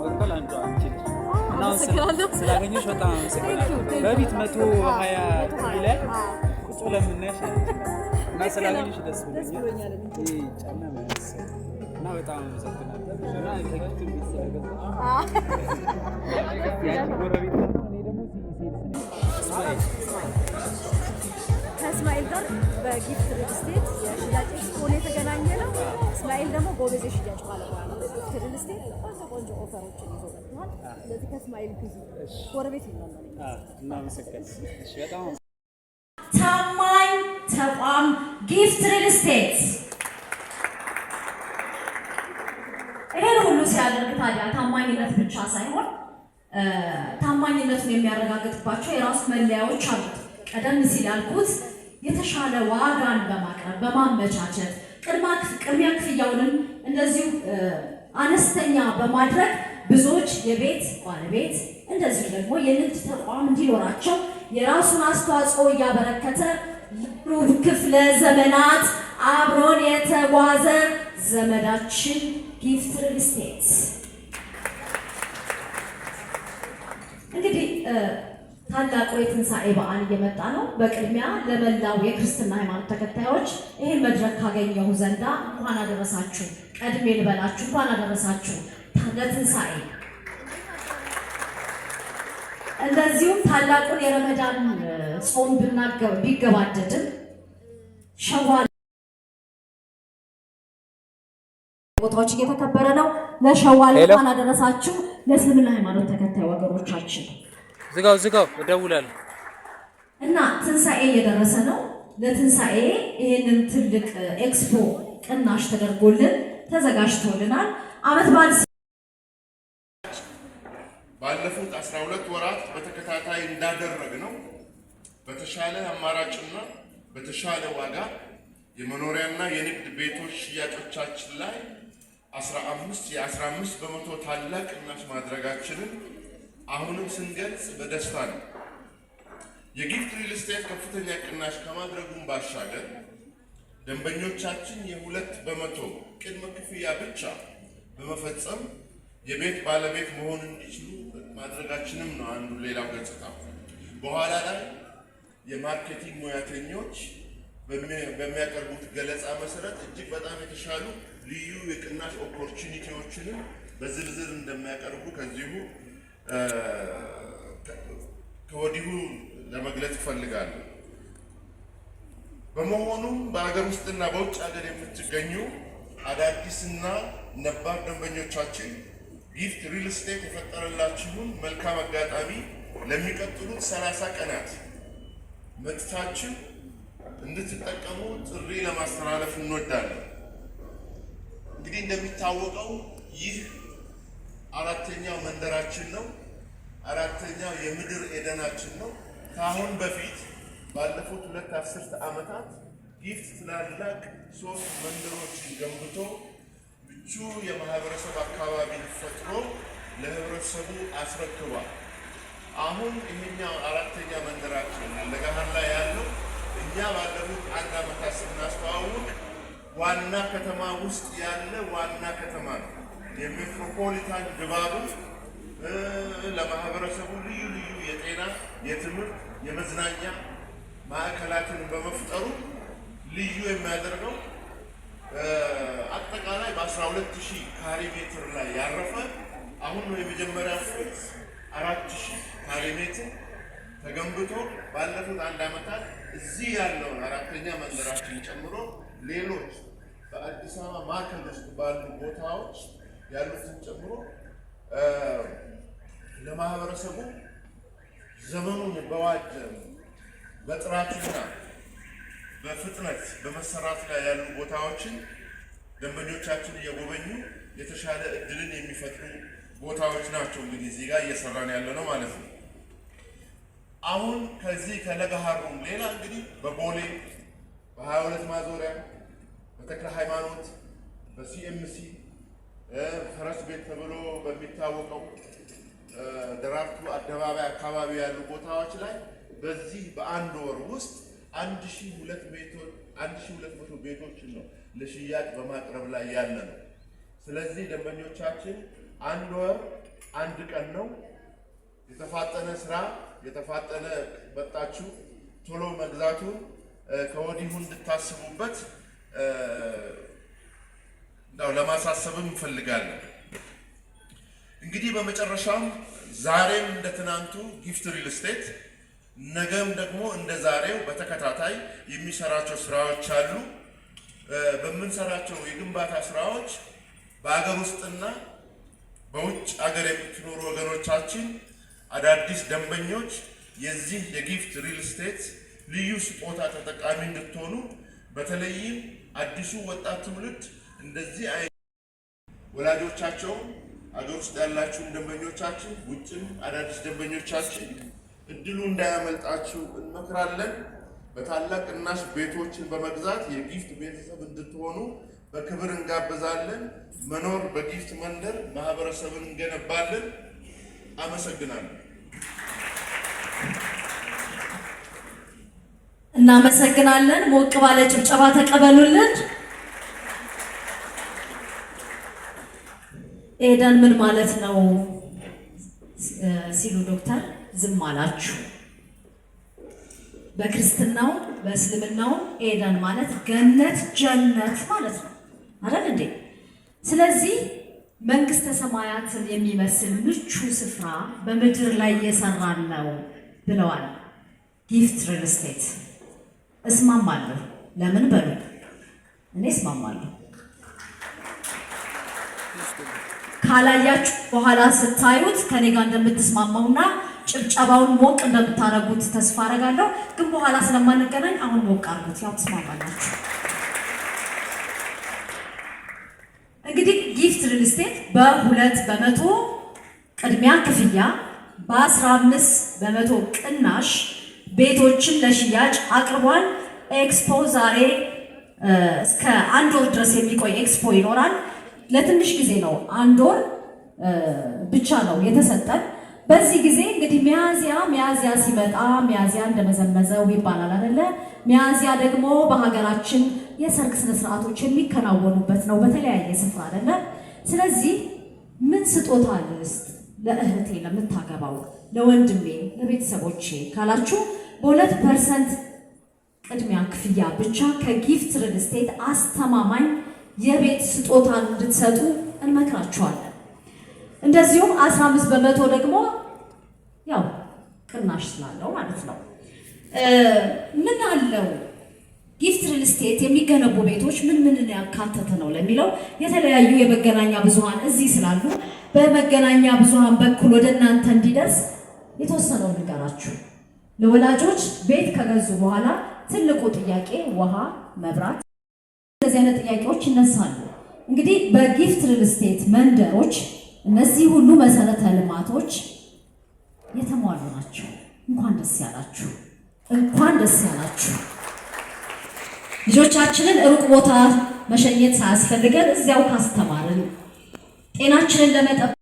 መካከል አንዷ አንቺ ነሽ እና ስላገኘሽ በጣም አመሰግናለሁ። በፊት 120 ቲቪ ላይ ቁጭ ብለን የምናይሽ እና ስላገኘሽ ደስ ብሎኛል። ይሄ ጫማ መሰለኝ እና በጣም አመሰግናለሁ። እና ከጋችሁ ቤት ስለገዛሽ ያቺ ጎረቤት ነው። እኔ ደግሞ ሲሄድ ከእስማኤል ጋር በጊፍት ሪል ስቴት የሽያጭ ኤክስፖ የተገናኘ ነው። እስማኤል ደግሞ ጎበዝ የሽያጭ ባለሙያ ነው። ጊፍት ሪል ስቴት ቆንጆ ኦፈሮችን ይዞ መጥቷል። ስለዚህ ከእስማኤል ግዙ። ጎረቤት ይላል። እናመሰግናለን። እሺ በጣም ታማኝ ተቋም ጊፍት ሪል ስቴት ይሄን ሁሉ ሲያደርግ ታዲያ ታማኝነት ብቻ ሳይሆን ታማኝነቱን የሚያረጋግጥባቸው የራሱ መለያዎች አሉት። ቀደም ሲል ያልኩት የተሻለ ዋጋን በማቅረብ በማመቻቸት ቅድሚያ ክፍያውንም እንደዚሁ አነስተኛ በማድረግ ብዙዎች የቤት ባለቤት እንደዚሁ ደግሞ የንግድ ተቋም እንዲኖራቸው የራሱን አስተዋጽኦ እያበረከተ ሩብ ክፍለ ዘመናት አብሮን የተጓዘ ዘመዳችን ጊፍት ሪል ስቴት እንግዲህ ታላቁ የትንሣኤ በዓል እየመጣ ነው። በቅድሚያ ለመላው የክርስትና ሃይማኖት ተከታዮች ይህን መድረክ ካገኘሁ ዘንዳ እንኳን አደረሳችሁ። ቀድሜ ልበላችሁ እንኳን አደረሳችሁ ለትንሣኤ። እንደዚሁም ታላቁን የረመዳን ጾም ቢገባደድም ሸዋል ቦታዎች እየተከበረ ነው። ለሸዋል እንኳን አደረሳችሁ ለእስልምና ሃይማኖት ተከታይ ወገኖቻችን። ዝጋው እደውላለሁ። እና ትንሣኤ እየደረሰ ነው። ለትንሣኤ ይህንን ትልቅ ኤክስፖ ቅናሽ ተደርጎልን ተዘጋጅቶልናል። ዓመት በዓል ባለፉት 12 ወራት በተከታታይ እንዳደረግ ነው በተሻለ አማራጭና በተሻለ ዋጋ የመኖሪያና የንግድ ቤቶች ሽያጮቻችን ላይ 15 በመቶ ታላቅ ቅናሽ ማድረጋችንን አሁንም ስንገልጽ በደስታ ነው። የጊፍት ሪል ስቴት ከፍተኛ ቅናሽ ከማድረጉም ባሻገር ደንበኞቻችን የ2 በመቶ ቅድመ ክፍያ ብቻ በመፈጸም የቤት ባለቤት መሆን እንዲችሉ ማድረጋችንም ነው አንዱ ሌላው ገጽታ። በኋላ ላይ የማርኬቲንግ ሙያተኞች በሚያቀርቡት ገለጻ መሰረት እጅግ በጣም የተሻሉ ልዩ የቅናሽ ኦፖርቹኒቲዎችንም በዝርዝር እንደሚያቀርቡ ከዚሁ ከወዲሁ ለመግለጽ እፈልጋለሁ። በመሆኑም በሀገር ውስጥና በውጭ ሀገር የምትገኙ አዳዲስና ነባር ደንበኞቻችን ጊፍት ሪል ስቴት የፈጠረላችሁን መልካም አጋጣሚ ለሚቀጥሉት 30 ቀናት መጥታችሁ እንድትጠቀሙ ጥሪ ለማስተላለፍ እንወዳለን። እንግዲህ እንደሚታወቀው ይህ አራተኛው መንደራችን ነው። አራተኛው የምድር ኤደናችን ነው። ከአሁን በፊት ባለፉት 2 አስርተ ዓመታት ጊፍት ትላላቅ 3 መንደሮችን ገንብቶ ምቹ የማህበረሰብ አካባቢ ፈጥሮ ለህብረተሰቡ አስረክቧል። አሁን ይሄኛው አራተኛ መንደራችን ለገሃር ላይ ያለው እኛ ባለፉት 1 ዓመታት ስናስተዋውቅ ዋና ከተማ ውስጥ ያለ ዋና ከተማ ነው። የሜትሮፖሊታን ድባቡ ለማህበረሰቡ ልዩ ልዩ የጤና፣ የትምህርት፣ የመዝናኛ ማዕከላትን በመፍጠሩ ልዩ የሚያደርገው አጠቃላይ በ12000 ካሬ ሜትር ላይ ያረፈ አሁን ነው የመጀመሪያው ፌዝ 4000 ካሬ ሜትር ተገንብቶ ባለፉት 1 ዓመታት እዚህ ያለውን አራተኛ መንደራችን ጨምሮ ሌሎች በአዲስ አበባ ማዕከል ውስጥ ባሉ ቦታዎች ያሉትን ጨምሮ ለማህበረሰቡ ዘመኑን በዋጀ በጥራትና በፍጥነት በመሰራት ላይ ያሉ ቦታዎችን ደንበኞቻችን እየጎበኙ የተሻለ እድልን የሚፈጥሩ ቦታዎች ናቸው። እንግዲህ እዚህ ጋር እየሰራን ያለ ነው ማለት ነው። አሁን ከዚህ ከለገሃሩም ሌላ እንግዲህ በቦሌ በ22 ማዞሪያ በተክለ ሃይማኖት በሲኤምሲ ፈረስ ቤት ተብሎ በሚታወቀው ደራርቱ አደባባይ አካባቢ ያሉ ቦታዎች ላይ በዚህ በአንድ ወር ውስጥ 1200 ቤቶችን ነው ለሽያጭ በማቅረብ ላይ ያለ ነው። ስለዚህ ደንበኞቻችን አንድ ወር አንድ ቀን ነው። የተፋጠነ ስራ የተፋጠነ መጣችሁ ቶሎ መግዛቱን ከወዲሁ እንድታስቡበት ነው ለማሳሰብም እንፈልጋለን። እንግዲህ በመጨረሻም ዛሬም እንደትናንቱ ጊፍት ሪል ስቴት ነገም ደግሞ እንደዛሬው በተከታታይ የሚሰራቸው ስራዎች አሉ። በምንሰራቸው የግንባታ ስራዎች በአገር ውስጥና በውጭ ሀገር የምትኖሩ ወገኖቻችን አዳዲስ ደንበኞች የዚህ የጊፍት ሪል ስቴት ልዩ ስጦታ ተጠቃሚ እንድትሆኑ በተለይም አዲሱ ወጣት ትውልድ እንደዚህ ወላጆቻቸው አገር ውስጥ ያላችሁን ደንበኞቻችን ውጭም አዳዲስ ደንበኞቻችን እድሉ እንዳያመልጣችሁ እንመክራለን። በታላቅ ቅናሽ ቤቶችን በመግዛት የጊፍት ቤተሰብ እንድትሆኑ በክብር እንጋብዛለን። መኖር በጊፍት መንደር ማህበረሰብን እንገነባለን። አመሰግናለሁ። እናመሰግናለን። ሞቅ ባለ ጭብጨባ ተቀበሉልን። ኤደን ምን ማለት ነው ሲሉ ዶክተር ዝም አላችሁ። በክርስትናው በእስልምናው ኤደን ማለት ገነት ጀነት ማለት ነው አይደል እንዴ? ስለዚህ መንግስተ ሰማያትን የሚመስል ምቹ ስፍራ በምድር ላይ እየሰራን ነው ብለዋል ጊፍት ሪል ስቴት። እስማማለሁ። ለምን በሉ? እኔ እስማማለሁ። ካላያችሁ በኋላ ስታዩት ከኔ ጋር እንደምትስማማውና ጭብጨባውን ሞቅ እንደምታረጉት ተስፋ አረጋለሁ። ግን በኋላ ስለማንገናኝ አሁን ሞቅ አርጉት፣ ያው ትስማማላችሁ። እንግዲህ ጊፍት ሪል ስቴት በ2% ቅድሚያ ክፍያ በ15% ቅናሽ ቤቶችን ለሽያጭ አቅርቧል። ኤክስፖ ዛሬ እስከ 1 ወር ድረስ የሚቆይ ኤክስፖ ይኖራል። ለትንሽ ጊዜ ነው፣ 1 ወር ብቻ ነው የተሰጠን። በዚህ ጊዜ እንግዲህ ሚያዚያ ሲመጣ ሚያዚያ እንደመዘመዘው ይባላል አይደለ? ሚያዚያ ደግሞ በሀገራችን የሰርግ ስነ ስርዓቶች የሚከናወኑበት ነው በተለያየ ስፍራ አይደለ? ስለዚህ ምን ስጦታ ልስጥ ለእህቴ ለምታገባው፣ ለወንድሜ፣ ለቤተሰቦቼ ካላችሁ በ2% ቅድሚያ ክፍያ ብቻ ከጊፍት ሪል ስቴት አስተማማኝ የቤት ስጦታ እንድትሰጡ እንመክራችኋለን። እንደዚሁም 15% ደግሞ ያው ቅናሽ ስላለው ማለት ነው። ምን አለው ጊፍት ሪል ስቴት የሚገነቡ ቤቶች ምን ያካተተ ነው ለሚለው የተለያዩ የመገናኛ ብዙሃን እዚህ ስላሉ በመገናኛ ብዙሃን በኩል ወደ እናንተ እንዲደርስ የተወሰነው ንገራችሁ። ለወላጆች ቤት ከገዙ በኋላ ትልቁ ጥያቄ ውሃ፣ መብራት፣ እንደዚህ አይነት ጥያቄዎች ይነሳሉ። እንግዲህ በጊፍት ሪል ስቴት መንደሮች እነዚህ ሁሉ መሰረተ ልማቶች የተሟሉ ናቸው። እንኳን ደስ ያላችሁ፣ እንኳን ደስ ያላችሁ። ልጆቻችንን ሩቅ ቦታ መሸኘት ሳያስፈልገን እዚያው ካስተማርን ጤናችንን ለመጠበቅ